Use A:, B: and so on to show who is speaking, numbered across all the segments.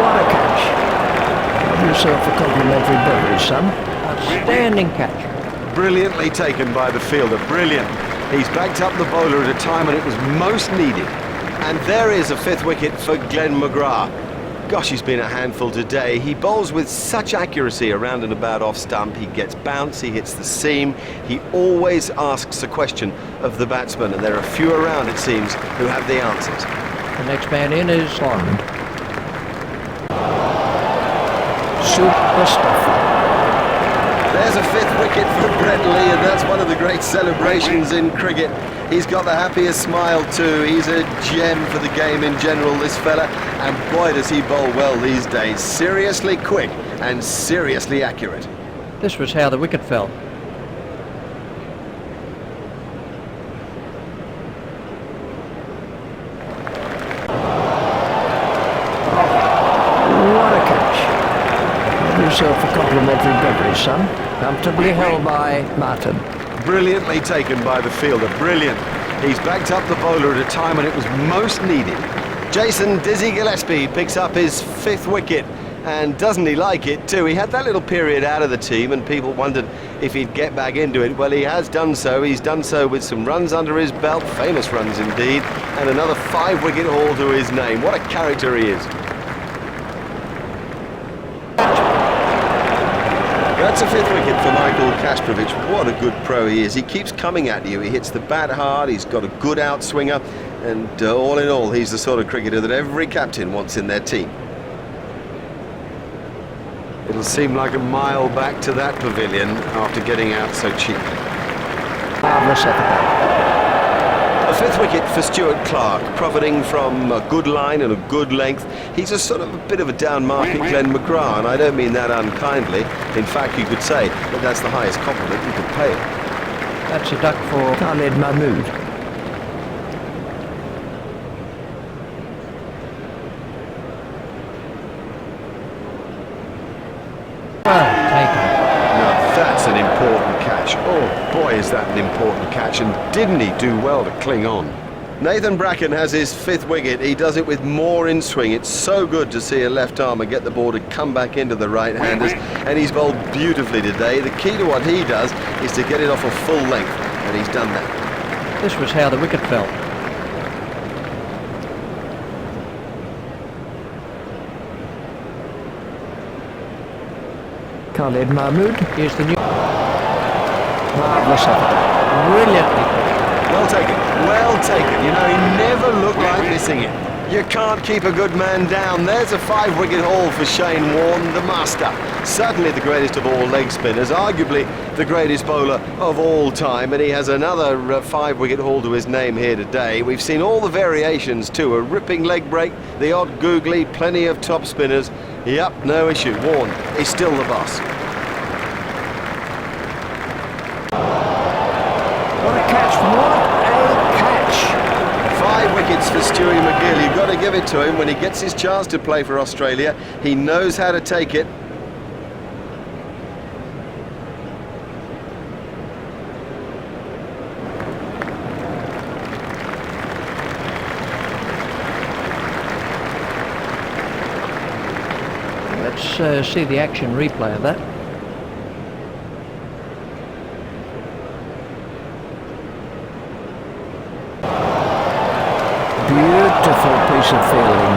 A: What a catch. Have yourself a complimentary beverage, son. Outstanding catch.
B: Brilliantly taken by the fielder, brilliant. He's backed up the bowler at a time when it was most needed. And there is a fifth wicket for McGrath. Gosh, he's been a handful today. He bowls with such accuracy around and about off stump. He gets bounce, he hits the seam. He always asks a question of the batsman, and there are few around, it seems, who have the answers.
A: The next man in is Warne. Super stuff.
B: There's a fifth wicket for Brett Lee, and that's one of the great celebrations in cricket. He's got the happiest smile too. He's a gem for the game in general, this fella, and boy does he bowl well these days. Seriously quick and seriously accurate.
A: This was how the wicket fell. What a catch. Have yourself a complimentary beverage, son. Comfortably held by Martin.
B: Brilliantly taken by the fielder, brilliant. He's backed up the bowler at a time when it was most needed. Jason Dizzy Gillespie picks up his fifth wicket, and doesn't he like it too? He had that little period out of the team and people wondered if he'd get back into it. Well, he has done so. He's done so with some runs under his belt, famous runs indeed, and another 5-wicket haul to his name. What a character he is. That's a fifth wicket for Kasprowicz. What a good pro he is. He keeps coming at you. He hits the bat hard. He's got a good outswinger. And all in all, he's the sort of cricketer that every captain wants in their team. It'll seem like a mile back to that pavilion after getting out so cheaply.
A: Marvellous effort.
B: A fifth wicket for Stuart Clarke, profiting from a good line and a good length. He's a sort of a bit of a down-market McGrath, and I don't mean that unkindly. In fact, you could say that that's the highest compliment you could pay him.
A: That's a duck for Khalid Mahmood. Well taken.
B: Now that's an important catch. Oh boy, is that an important catch, and didn't he do well to cling on? Nathan Bracken has his fifth wicket. He does it with more in swing. It's so good to see a left armer get the ball to come back into the right-handers, and he's bowled beautifully today. The key to what he does is to get it off a full length, and he's done that.
A: This was how the wicket fell. Khalid Mahmood is the new... Marvellous effort. Brilliantly.
B: Well taken, well taken. You know, he never looked like missing it. You can't keep a good man down. There's a 5-wicket haul for Shane Warne, the master. Certainly the greatest of all leg spinners, arguably the greatest bowler of all time, and he has another 5-wicket haul to his name here today. We've seen all the variations too, a ripping leg break, the odd googly, plenty of top spinners. Yep, no issue. Warne is still the boss.
A: What a catch, what a catch.
B: 5 wickets for Stuart MacGill. You've got to give it to him. When he gets his chance to play for Australia, he knows how to take it.
A: Let's see the action replay of that. Beautiful piece of fielding.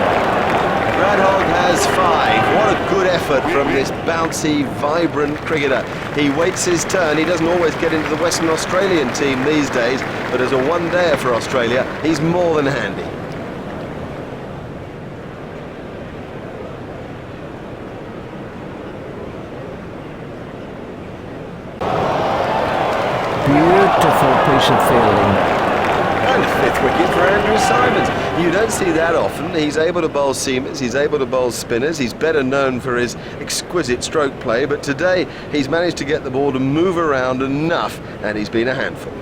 B: Hogg has 5. What a good effort from this bouncy, vibrant cricketer. He waits his turn. He doesn't always get into the Western Australian team these days, but as a one-dayer for Australia, he's more than handy.
A: Beautiful piece of fielding.
B: And a 5th wicket for Symonds. You don't see that often. He's able to bowl seamers, he's able to bowl spinners. He's better known for his exquisite stroke play, but today he's managed to get the ball to move around enough, and he's been a handful.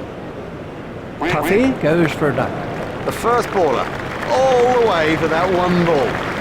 A: Puffy goes for a duck.
B: The first baller, all the way for that one ball.